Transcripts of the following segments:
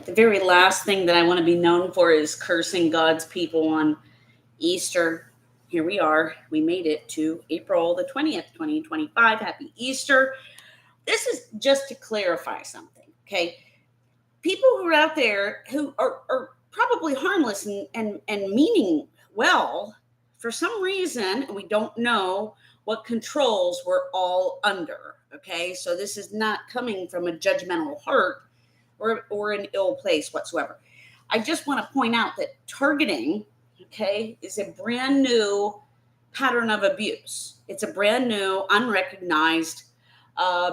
The very last thing that I want to be known for is cursing God's people on Easter. Here we are. We made it to April the 20th, 2025. Happy Easter. This is just to clarify something, okay? People who are out there who are probably harmless and meaning well, for some reason, we don't know what controls we're all under, okay? So this is not coming from a judgmental heart or an ill place whatsoever. I just want to point out that targeting, okay, is a brand new pattern of abuse. It's a brand new, unrecognized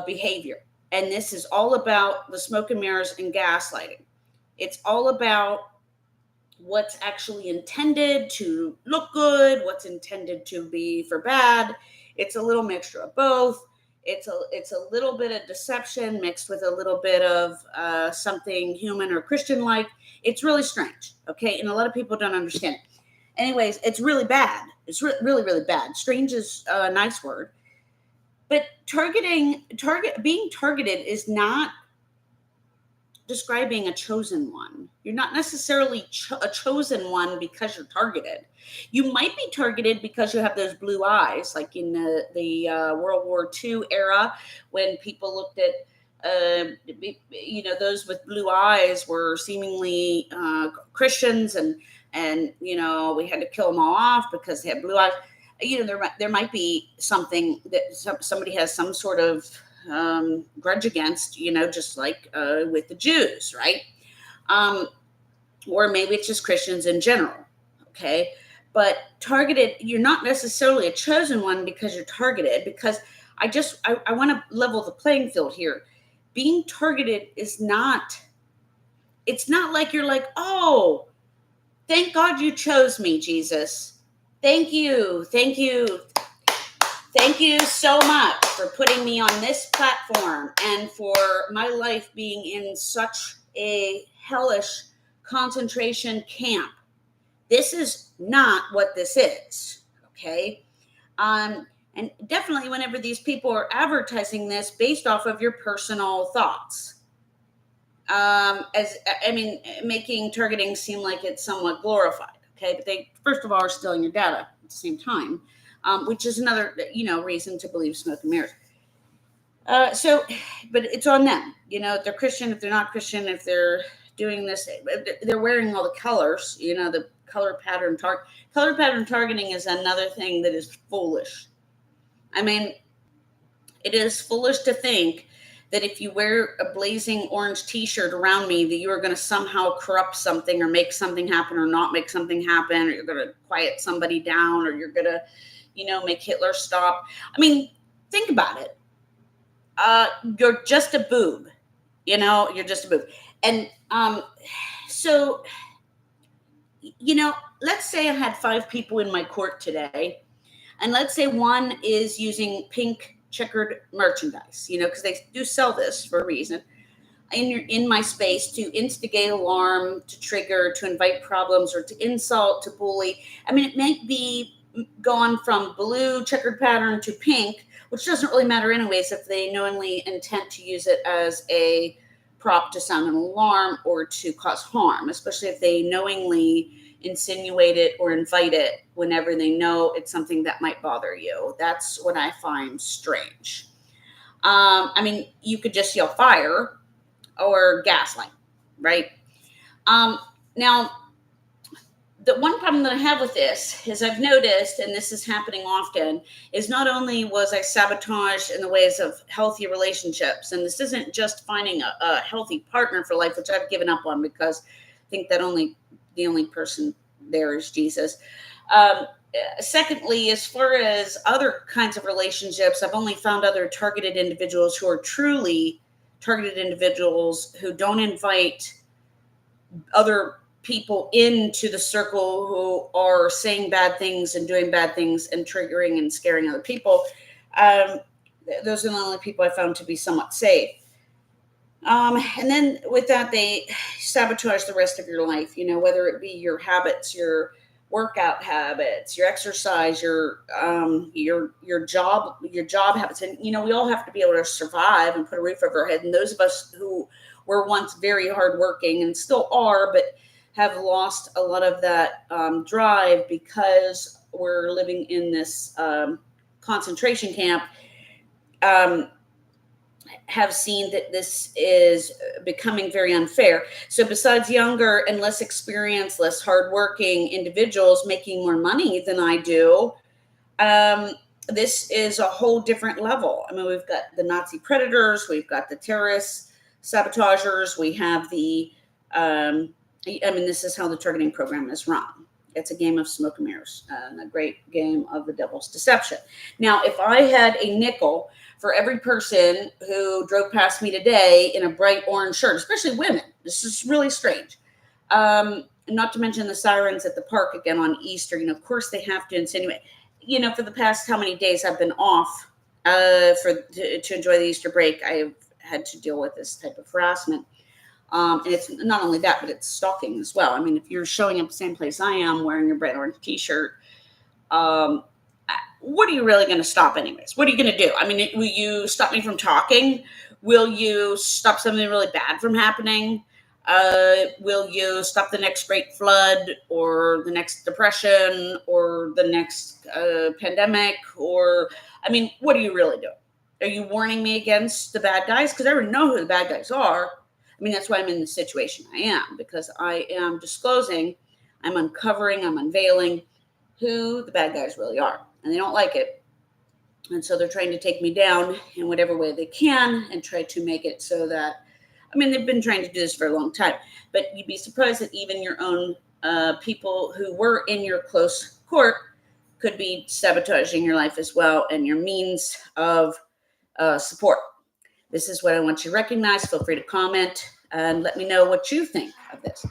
behavior. And this is all about the smoke and mirrors and gaslighting. It's all about what's actually intended to look good, what's intended to be for bad. It's a little mixture of both. It's a little bit of deception mixed with a little bit of something human or Christian like. It's really strange, okay? And a lot of people don't understand it. Anyways, it's really bad. It's really, really bad. Strange is a nice word. But being targeted is not describing a chosen one. You're not necessarily a chosen one because you're targeted. You might be targeted because you have those blue eyes, like in the World War II era, when people looked at, those with blue eyes were seemingly Christians, and we had to kill them all off because they had blue eyes. There might be something that somebody has some sort of grudge against, just like with the Jews, right? Or maybe it's just Christians in general, okay? But targeted, you're not necessarily a chosen one because you're targeted, because I want to level the playing field here. Being targeted it's not like you're like, oh, thank God you chose me, Jesus. Thank you so much for putting me on this platform and for my life being in such a hellish concentration camp. This is not what this is, okay? And definitely whenever these people are advertising this based off of your personal thoughts, making targeting seem like it's somewhat glorified, okay? But they, first of all, are stealing your data at the same time. Which is another, reason to believe smoke and mirrors. But it's on them, if they're Christian, if they're not Christian, if they're doing this, they're wearing all the colors, the color pattern targeting is another thing that is foolish. I mean, it is foolish to think that if you wear a blazing orange t-shirt around me, that you are going to somehow corrupt something or make something happen or not make something happen, or you're going to quiet somebody down, or you're going to make Hitler stop. I mean, think about it. You're just a boob, you're just a boob. And so, let's say I had 5 people in my court today, and let's say one is using pink checkered merchandise, because they do sell this for a reason, in my space to instigate alarm, to trigger, to invite problems, or to insult, to bully. I mean, it might be gone from blue checkered pattern to pink, which doesn't really matter anyways if they knowingly intend to use it as a prop to sound an alarm or to cause harm, especially if they knowingly insinuate it or invite it whenever they know it's something that might bother you. That's what I find strange. You could just yell fire or gaslight, right? Now, the one problem that I have with this is I've noticed, and this is happening often, is not only was I sabotaged in the ways of healthy relationships, and this isn't just finding a healthy partner for life, which I've given up on because I think that the only person there is Jesus. Secondly, as far as other kinds of relationships, I've only found other targeted individuals who are truly targeted individuals who don't invite other people into the circle who are saying bad things and doing bad things and triggering and scaring other people. Those are the only people I found to be somewhat safe. And then with that, they sabotage the rest of your life, whether it be your habits, your workout habits, your exercise, your job habits. And, we all have to be able to survive and put a roof over our head. And those of us who were once very hardworking and still are, but have lost a lot of that drive because we're living in this concentration camp. Have seen that this is becoming very unfair. So besides younger and less experienced, less hardworking individuals making more money than I do, this is a whole different level. I mean, we've got the Nazi predators, we've got the terrorist sabotagers, we have the, this is how the targeting program is run. It's a game of smoke and mirrors, a great game of the devil's deception. Now, if I had a nickel for every person who drove past me today in a bright orange shirt, especially women, this is really strange. Not to mention the sirens at the park again on Easter. Of course they have to insinuate. For the past how many days I've been off to enjoy the Easter break, I have had to deal with this type of harassment. And it's not only that, but it's stalking as well. I mean, if you're showing up the same place I am wearing your bright orange t-shirt, what are you really going to stop anyways? What are you going to do? I mean, will you stop me from talking? Will you stop something really bad from happening? Will you stop the next great flood or the next depression or the next pandemic? What are you really doing? Are you warning me against the bad guys? Because I already know who the bad guys are. That's why I'm in the situation I am, because I am disclosing, I'm uncovering, I'm unveiling who the bad guys really are. And they don't like it. And so they're trying to take me down in whatever way they can and try to make it so that, they've been trying to do this for a long time. But you'd be surprised that even your own people who were in your close court could be sabotaging your life as well and your means of support. This is what I want you to recognize. Feel free to comment and let me know what you think of this.